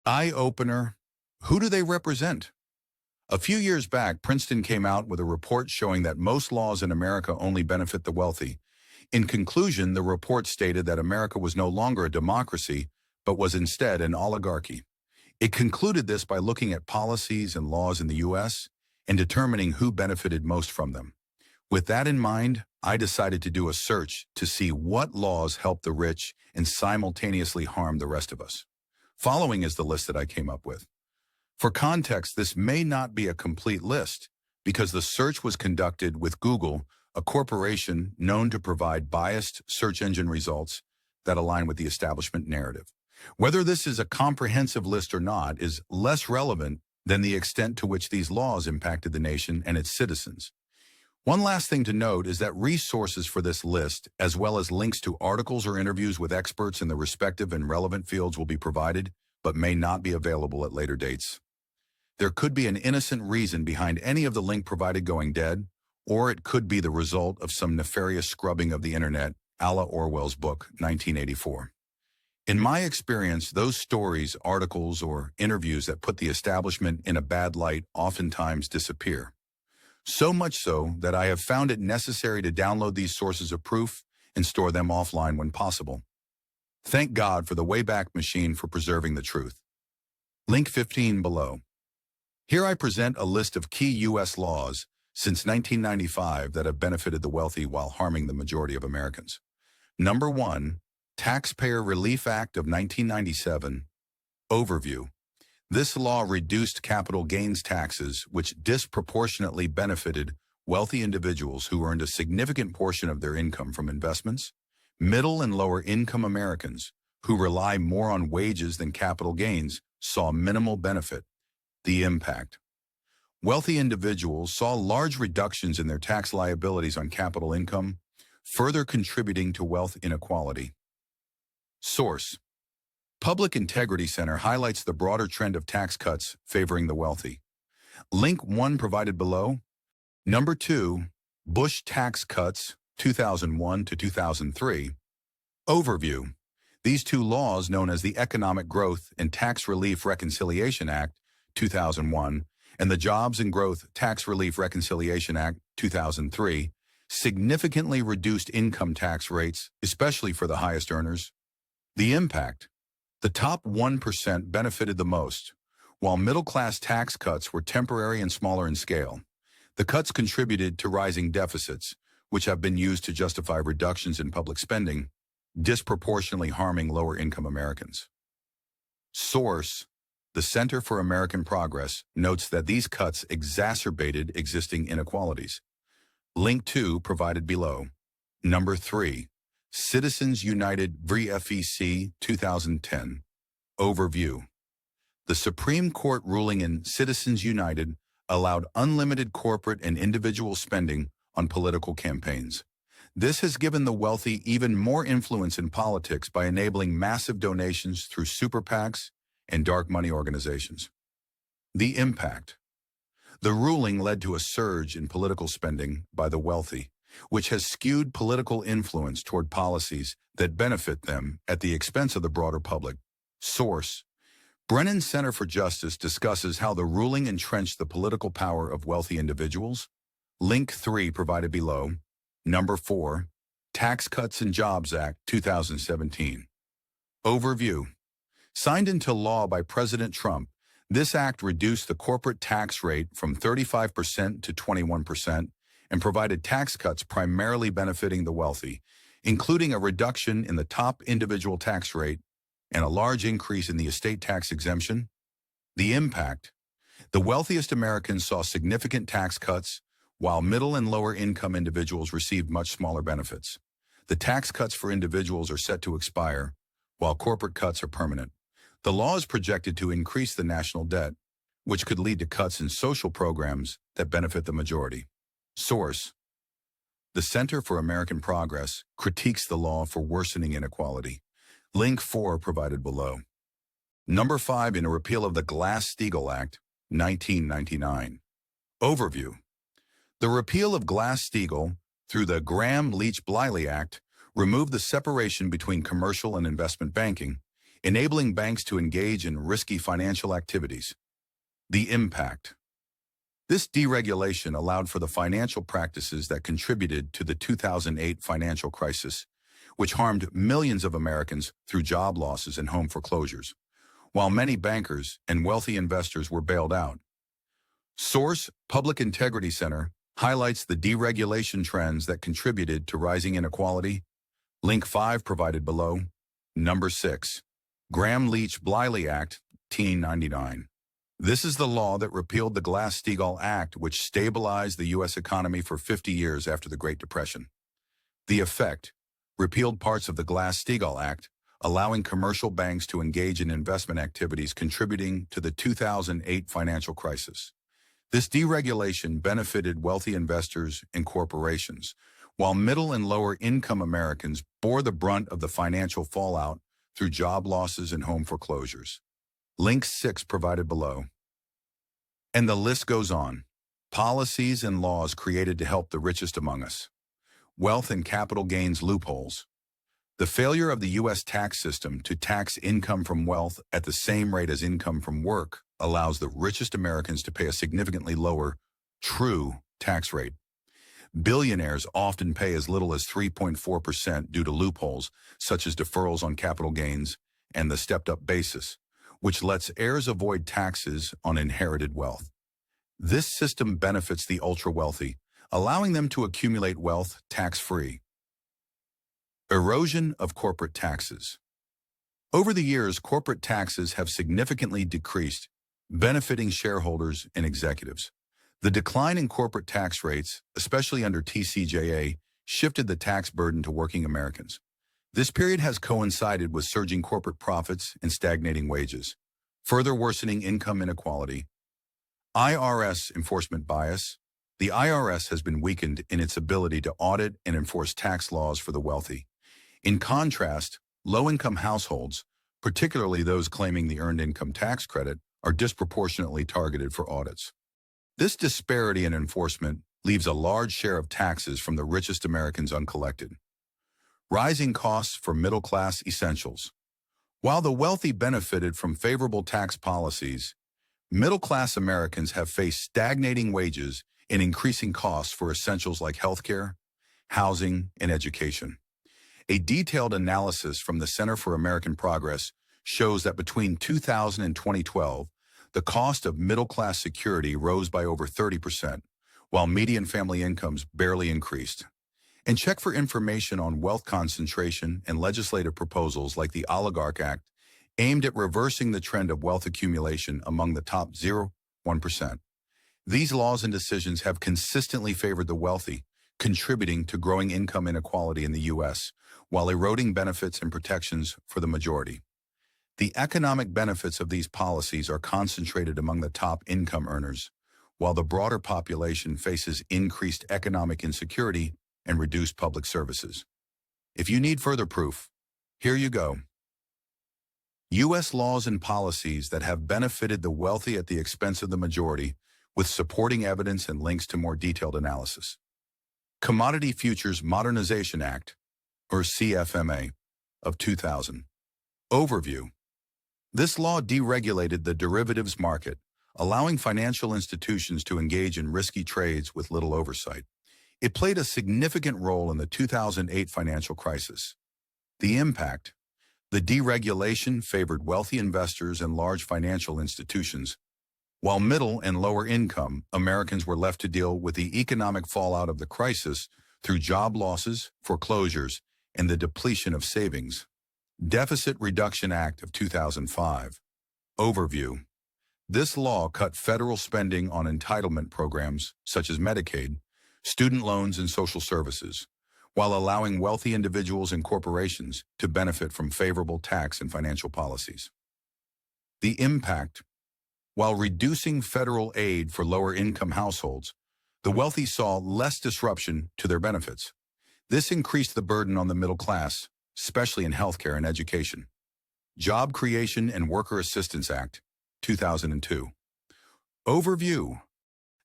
Eye-opener. Who do they represent? A few years back, Princeton came out with a report showing that most laws in America only benefit the wealthy. In conclusion, the report stated that America was no longer a democracy, but was instead an oligarchy. It concluded this by looking at policies and laws in the U.S. and determining who benefited most from them. With that in mind, I decided to do a search to see what laws help the rich and simultaneously harm the rest of us. Following is the list that I came up with. For context, this may not be a complete list because the search was conducted with Google, a corporation known to provide biased search engine results that align with the establishment narrative. Whether this is a comprehensive list or not is less relevant than the extent to which these laws impacted the nation and its citizens. One last thing to note is that resources for this list, as well as links to articles or interviews with experts in the respective and relevant fields, will be provided, but may not be available at later dates. There could be an innocent reason behind any of the link provided going dead, or it could be the result of some nefarious scrubbing of the internet, a la Orwell's book, 1984. In my experience, those stories, articles, or interviews that put the establishment in a bad light oftentimes disappear. So much so that I have found it necessary to download these sources of proof and store them offline when possible. Thank God for the Wayback Machine for preserving the truth. Link 15 below. Here I present a list of key U.S. laws since 1995 that have benefited the wealthy while harming the majority of Americans. Number 1, Taxpayer Relief Act of 1997. Overview. This law reduced capital gains taxes, which disproportionately benefited wealthy individuals who earned a significant portion of their income from investments. Middle and lower income Americans, who rely more on wages than capital gains, saw minimal benefit. The impact. Wealthy individuals saw large reductions in their tax liabilities on capital income, further contributing to wealth inequality. Source. Public Integrity Center highlights the broader trend of tax cuts favoring the wealthy. Link 1 provided below. Number 2, Bush Tax Cuts, 2001 to 2003. Overview. These two laws, known as the Economic Growth and Tax Relief Reconciliation Act, 2001, and the Jobs and Growth Tax Relief Reconciliation Act, 2003, significantly reduced income tax rates, especially for the highest earners. The impact. The top 1% benefited the most, while middle-class tax cuts were temporary and smaller in scale. The cuts contributed to rising deficits, which have been used to justify reductions in public spending, disproportionately harming lower-income Americans. Source. The Center for American Progress notes that these cuts exacerbated existing inequalities. Link 2 provided below. Number 3. Citizens United v. FEC 2010. Overview. The Supreme Court ruling in Citizens United allowed unlimited corporate and individual spending on political campaigns. This has given the wealthy even more influence in politics by enabling massive donations through super PACs and dark money organizations. The impact. The ruling led to a surge in political spending by the wealthy, which has skewed political influence toward policies that benefit them at the expense of the broader public. Source. Brennan Center for Justice discusses how the ruling entrenched the political power of wealthy individuals. Link 3 provided below. Number 4. Tax Cuts and Jobs Act, 2017. Overview. Signed into law by President Trump, this act reduced the corporate tax rate from 35% to 21% and provided tax cuts primarily benefiting the wealthy, including a reduction in the top individual tax rate and a large increase in the estate tax exemption. The impact. The wealthiest Americans saw significant tax cuts, while middle and lower income individuals received much smaller benefits. The tax cuts for individuals are set to expire, while corporate cuts are permanent. The law is projected to increase the national debt, which could lead to cuts in social programs that benefit the majority. Source. The Center for American Progress critiques the law for worsening inequality. Link 4 provided below. Number 5 in a repeal of the Glass-Steagall Act, 1999. Overview. The repeal of Glass-Steagall through the Gramm-Leach-Bliley Act removed the separation between commercial and investment banking, enabling banks to engage in risky financial activities. The impact. This deregulation allowed for the financial practices that contributed to the 2008 financial crisis, which harmed millions of Americans through job losses and home foreclosures, while many bankers and wealthy investors were bailed out. Source: Public Integrity Center highlights the deregulation trends that contributed to rising inequality. Link 5 provided below. Number 6. Gramm-Leach-Bliley Act, 1899. This is the law that repealed the Glass-Steagall Act, which stabilized the U.S. economy for 50 years after the Great Depression. The effect: repealed parts of the Glass-Steagall Act, allowing commercial banks to engage in investment activities contributing to the 2008 financial crisis. This deregulation benefited wealthy investors and corporations, while middle and lower-income Americans bore the brunt of the financial fallout through job losses and home foreclosures. Link 6 provided below. And the list goes on. Policies and laws created to help the richest among us. Wealth and capital gains loopholes. The failure of the U.S. tax system to tax income from wealth at the same rate as income from work allows the richest Americans to pay a significantly lower, true tax rate. Billionaires often pay as little as 3.4% due to loopholes, such as deferrals on capital gains and the stepped-up basis, which lets heirs avoid taxes on inherited wealth. This system benefits the ultra-wealthy, allowing them to accumulate wealth tax-free. Erosion of corporate taxes. Over the years, corporate taxes have significantly decreased, benefiting shareholders and executives. The decline in corporate tax rates, especially under TCJA, shifted the tax burden to working Americans. This period has coincided with surging corporate profits and stagnating wages, further worsening income inequality. IRS enforcement bias. The IRS has been weakened in its ability to audit and enforce tax laws for the wealthy. In contrast, low-income households, particularly those claiming the Earned Income Tax Credit, are disproportionately targeted for audits. This disparity in enforcement leaves a large share of taxes from the richest Americans uncollected. Rising costs for middle-class essentials. While the wealthy benefited from favorable tax policies, middle-class Americans have faced stagnating wages and increasing costs for essentials like healthcare, housing, and education. A detailed analysis from the Center for American Progress shows that between 2000 and 2012, the cost of middle-class security rose by over 30%, while median family incomes barely increased. And check for information on wealth concentration and legislative proposals like the Oligarch Act, aimed at reversing the trend of wealth accumulation among the top 0.1%. These laws and decisions have consistently favored the wealthy, contributing to growing income inequality in the U.S., while eroding benefits and protections for the majority. The economic benefits of these policies are concentrated among the top income earners, while the broader population faces increased economic insecurity and reduced public services. If you need further proof, here you go. U.S. laws and policies that have benefited the wealthy at the expense of the majority, with supporting evidence and links to more detailed analysis. Commodity Futures Modernization Act, or CFMA, of 2000. Overview. This law deregulated the derivatives market, allowing financial institutions to engage in risky trades with little oversight. It played a significant role in the 2008 financial crisis. The impact: the deregulation favored wealthy investors and large financial institutions, while middle and lower income Americans were left to deal with the economic fallout of the crisis through job losses, foreclosures, and the depletion of savings. Deficit Reduction Act of 2005. Overview. This law cut federal spending on entitlement programs such as Medicaid, student loans, and social services, while allowing wealthy individuals and corporations to benefit from favorable tax and financial policies. The impact: while reducing federal aid for lower-income households, the wealthy saw less disruption to their benefits. This increased the burden on the middle class, especially in healthcare and education. Job Creation and Worker Assistance Act, 2002. Overview.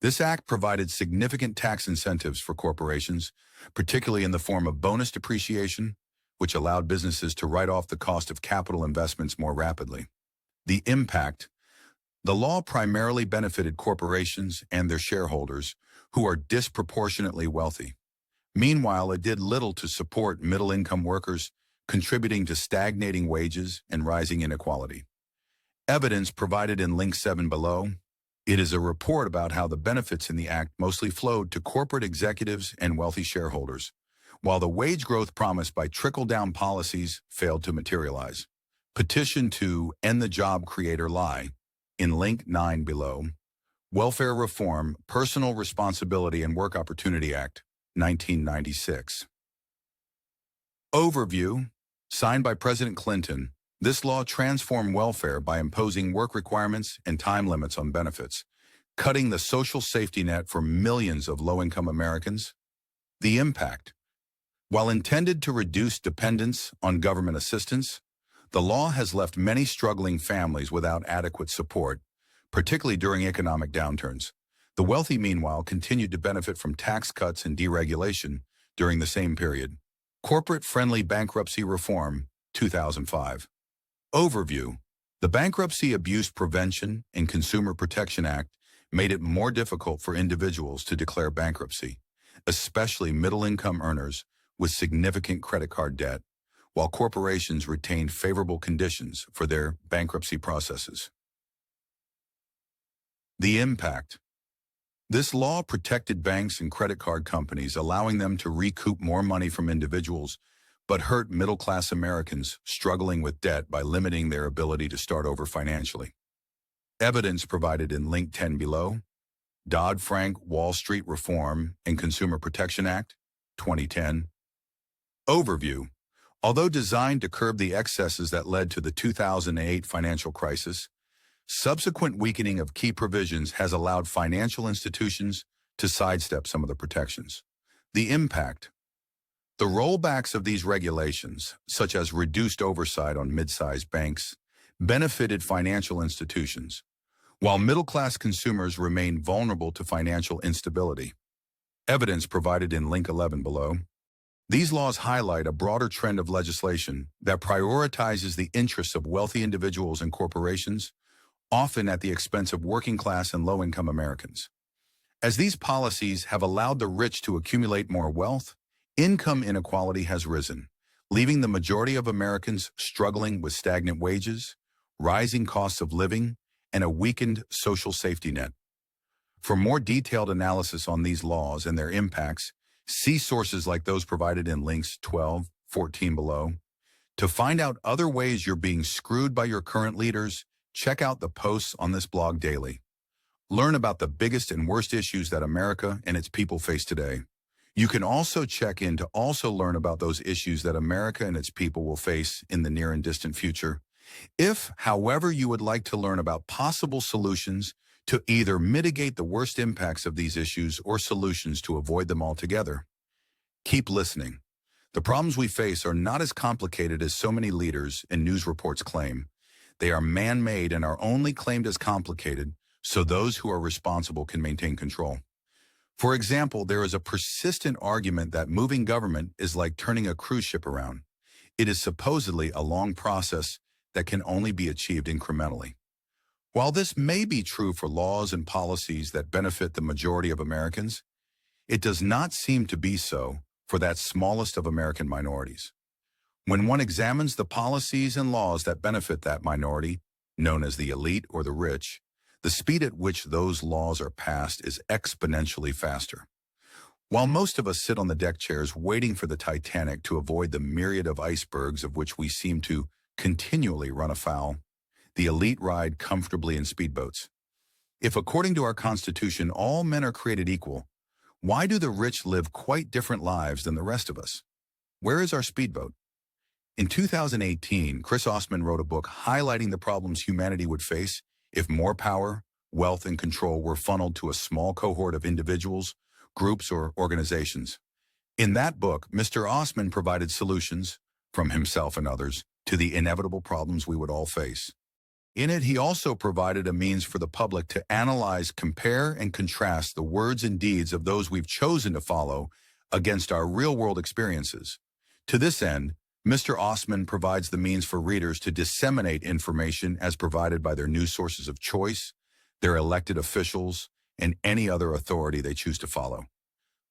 This act provided significant tax incentives for corporations, particularly in the form of bonus depreciation, which allowed businesses to write off the cost of capital investments more rapidly. The impact: the law primarily benefited corporations and their shareholders, who are disproportionately wealthy. Meanwhile, it did little to support middle-income workers, contributing to stagnating wages and rising inequality. Evidence provided in link 7 below. It is a report about how the benefits in the act mostly flowed to corporate executives and wealthy shareholders, while the wage growth promised by trickle-down policies failed to materialize. Petition to End the Job Creator Lie in link 9 below. Welfare Reform, Personal Responsibility and Work Opportunity Act, 1996. Overview. Signed by President Clinton, this law transformed welfare by imposing work requirements and time limits on benefits, cutting the social safety net for millions of low-income Americans. The impact: while intended to reduce dependence on government assistance, the law has left many struggling families without adequate support, particularly during economic downturns. The wealthy, meanwhile, continued to benefit from tax cuts and deregulation during the same period. Corporate-Friendly Bankruptcy Reform, 2005. Overview. The Bankruptcy Abuse Prevention and Consumer Protection Act made it more difficult for individuals to declare bankruptcy, especially middle-income earners with significant credit card debt, while corporations retained favorable conditions for their bankruptcy processes. The impact: this law protected banks and credit card companies, allowing them to recoup more money from individuals, but hurt middle-class Americans struggling with debt by limiting their ability to start over financially. Evidence provided in link 10 below. Dodd-Frank Wall Street Reform and Consumer Protection Act, 2010. Overview. Although designed to curb the excesses that led to the 2008 financial crisis, subsequent weakening of key provisions has allowed financial institutions to sidestep some of the protections. The impact: the rollbacks of these regulations, such as reduced oversight on mid-sized banks, benefited financial institutions, while middle-class consumers remain vulnerable to financial instability. Evidence provided in link 11 below. These laws highlight a broader trend of legislation that prioritizes the interests of wealthy individuals and corporations, often at the expense of working-class and low-income Americans. As these policies have allowed the rich to accumulate more wealth, income inequality has risen, leaving the majority of Americans struggling with stagnant wages, rising costs of living, and a weakened social safety net. For more detailed analysis on these laws and their impacts, see sources like those provided in links 12, 14 below. To find out other ways you're being screwed by your current leaders, check out the posts on this blog daily. Learn about the biggest and worst issues that America and its people face today. You can also check in to also learn about those issues that America and its people will face in the near and distant future. If, however, you would like to learn about possible solutions to either mitigate the worst impacts of these issues or solutions to avoid them altogether, keep listening. The problems we face are not as complicated as so many leaders and news reports claim. They are man-made and are only claimed as complicated so those who are responsible can maintain control. For example, there is a persistent argument that moving government is like turning a cruise ship around. It is supposedly a long process that can only be achieved incrementally. While this may be true for laws and policies that benefit the majority of Americans, it does not seem to be so for that smallest of American minorities. When one examines the policies and laws that benefit that minority, known as the elite or the rich, the speed at which those laws are passed is exponentially faster. While most of us sit on the deck chairs waiting for the Titanic to avoid the myriad of icebergs of which we seem to continually run afoul, the elite ride comfortably in speedboats. If, according to our Constitution, all men are created equal, why do the rich live quite different lives than the rest of us? Where is our speedboat? In 2018, Chris Osman wrote a book highlighting the problems humanity would face if more power, wealth, and control were funneled to a small cohort of individuals, groups, or organizations. In that book, Mr. Osman provided solutions, from himself and others, to the inevitable problems we would all face. In it, he also provided a means for the public to analyze, compare, and contrast the words and deeds of those we've chosen to follow against our real-world experiences. To this end, Mr. Osman provides the means for readers to disseminate information as provided by their news sources of choice, their elected officials, and any other authority they choose to follow.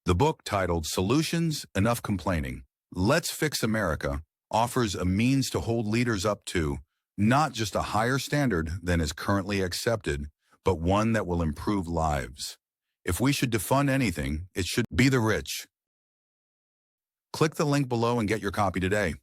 The book, titled Solutions, Enough Complaining, Let's Fix America, offers a means to hold leaders up to not just a higher standard than is currently accepted, but one that will improve lives. If we should defund anything, it should be the rich. Click the link below and get your copy today.